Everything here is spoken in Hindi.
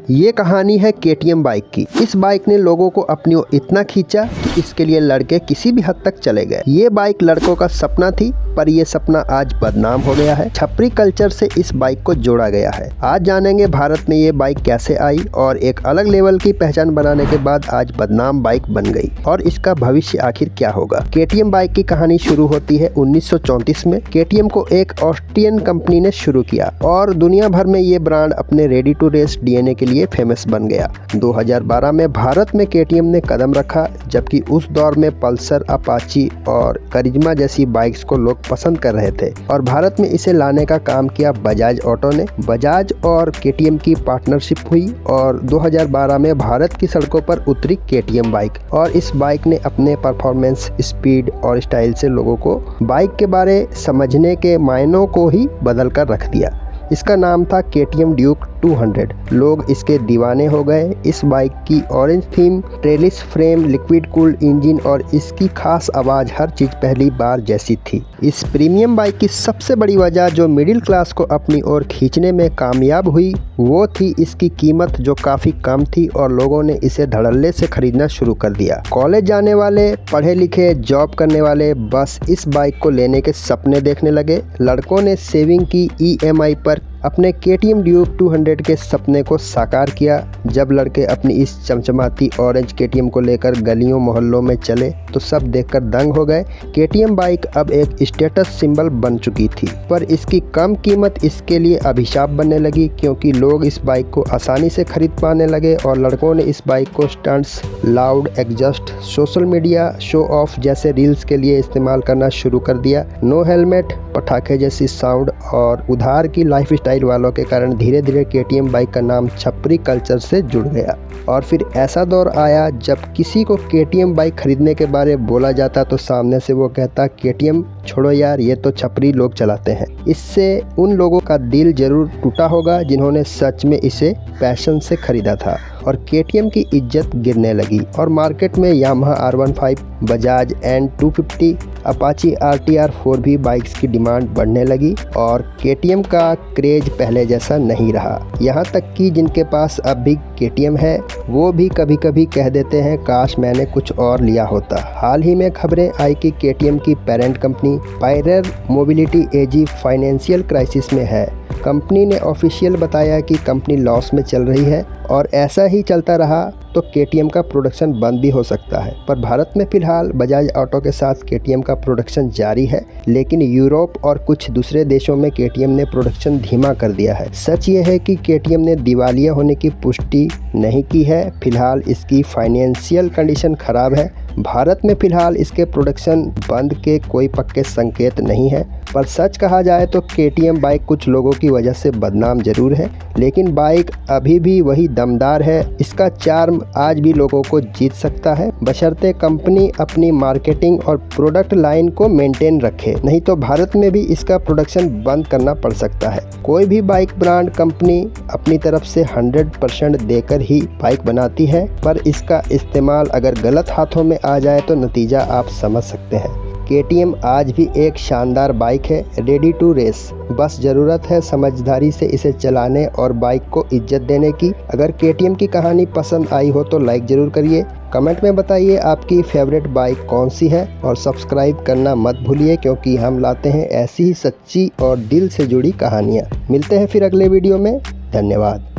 ये कहानी है KTM बाइक की। इस बाइक ने लोगों को अपनी ओर इतना खींचा कि इसके लिए लड़के किसी भी हद तक चले गए। ये बाइक लड़कों का सपना थी, पर ये सपना आज बदनाम हो गया है। छपरी कल्चर से इस बाइक को जोड़ा गया है। आज जानेंगे भारत में ये बाइक कैसे आई और एक अलग लेवल की पहचान बनाने के बाद आज बदनाम बाइक बन गई, और इसका भविष्य आखिर क्या होगा। KTM बाइक की कहानी शुरू होती है 1934 में। KTM को एक ऑस्ट्रियन कंपनी ने शुरू किया और दुनिया भर में ये ब्रांड अपने रेडी टू रेस DNA के लिए फेमस बन गया। 2012 में भारत में KTM ने कदम रखा, जबकि उस दौर में पल्सर, अपाची और करिश्मा जैसी बाइक्स को लोग पसंद कर रहे थे, और भारत में इसे लाने का काम किया बजाज ऑटो ने। बजाज और KTM की पार्टनरशिप हुई और 2012 में भारत की सड़कों पर उतरी KTM बाइक, और इस बाइक ने अपने परफॉर्मेंस, स्पीड और स्टाइल से लोगों को बाइक के बारे समझने के मायनों को ही बदल कर रख दिया। इसका नाम था KTM ड्यूक 200। लोग इसके दीवाने हो गए। इस बाइक की orange theme, trellis frame, liquid cooled engine और इसकी खास आवाज़, हर चीज़ पहली बार जैसी थी। इस प्रीमियम बाइक की सबसे बड़ी वजह जो मिडिल क्लास को अपनी ओर खींचने में कामयाब हुई, वो थी इसकी कीमत जो काफ़ी कम थी, और लोगों ने इसे धड़ल्ले से खरीदना शुरू कर दिया। कॉलेज जाने वाले, पढ़े लिखे, जॉब करने वाले बस इस बाइक को लेने के सपने देखने लगे। लड़कों ने सेविंग की, EMI पर अपने KTM ड्यूक 200 के सपने को साकार किया। जब लड़के अपनी इस चमचमाती ऑरेंज KTM को लेकर गलियों मोहल्लों में चले तो सब देखकर दंग हो गए। KTM बाइक अब एक स्टेटस सिंबल बन चुकी थी, पर इसकी कम कीमत इसके लिए अभिशाप बनने लगी, क्योंकि लोग इस बाइक को आसानी से खरीद पाने लगे और लड़कों ने इस बाइक को stunts, loud exhaust, social media show off जैसे रील्स के लिए इस्तेमाल करना शुरू कर दिया। नो हेलमेट, पटाखे जैसी साउंड और उधार की लाइफ स्टाइल वालों के कारण धीरे धीरे KTM बाइक का नाम छपरी कल्चर से जुड़ गया। और फिर ऐसा दौर आया जब किसी को KTM बाइक खरीदने के बारे बोला जाता तो सामने से वो कहता, KTM छोड़ो यार, ये तो छपरी लोग चलाते हैं। इससे उन लोगों का दिल जरूर टूटा होगा जिन्होंने सच में इसे पैशन से खरीदा था, और KTM की इज्जत गिरने लगी और मार्केट में Yamaha R15, Bajaj N250, Apache RTR 4V bikes की डिमांड बढ़ने लगी, और KTM का क्रेज पहले जैसा नहीं रहा। यहाँ तक कि जिनके पास अब भी KTM है वो भी कभी कभी कह देते हैं, काश मैंने कुछ और लिया होता। हाल ही में खबरें आई कि KTM की parent company Pierer Mobility AG financial crisis में है। कंपनी ने ऑफिशियल बताया कि कंपनी लॉस में चल रही है, और ऐसा ही चलता रहा तो KTM का प्रोडक्शन बंद भी हो सकता है। पर भारत में फिलहाल बजाज ऑटो के साथ KTM का प्रोडक्शन जारी है, लेकिन यूरोप और कुछ दूसरे देशों में KTM ने प्रोडक्शन धीमा कर दिया है। सच ये है कि KTM ने दिवालिया होने की पुष्टि नहीं की है। फिलहाल इसकी फाइनेंशियल कंडीशन खराब है। भारत में फिलहाल इसके प्रोडक्शन बंद के कोई पक्के संकेत नहीं है, पर सच कहा जाए तो KTM बाइक कुछ लोगों की वजह से बदनाम जरूर है, लेकिन बाइक अभी भी वही दमदार है। इसका चार्म आज भी लोगों को जीत सकता है, बशर्ते कंपनी अपनी मार्केटिंग और प्रोडक्ट लाइन को मेंटेन रखे, नहीं तो भारत में भी इसका प्रोडक्शन बंद करना पड़ सकता है। कोई भी बाइक ब्रांड कंपनी अपनी तरफ से 100% देकर ही बाइक बनाती है, पर इसका इस्तेमाल अगर गलत हाथों में आ जाए तो नतीजा आप समझ सकते हैं। KTM आज भी एक शानदार बाइक है, रेडी टू रेस। बस ज़रूरत है समझदारी से इसे चलाने और बाइक को इज्जत देने की। अगर KTM की कहानी पसंद आई हो तो लाइक ज़रूर करिए, कमेंट में बताइए आपकी फेवरेट बाइक कौन सी है, और सब्सक्राइब करना मत भूलिए, क्योंकि हम लाते हैं ऐसी ही सच्ची और दिल से जुड़ी कहानियाँ। मिलते हैं फिर अगले वीडियो में। धन्यवाद।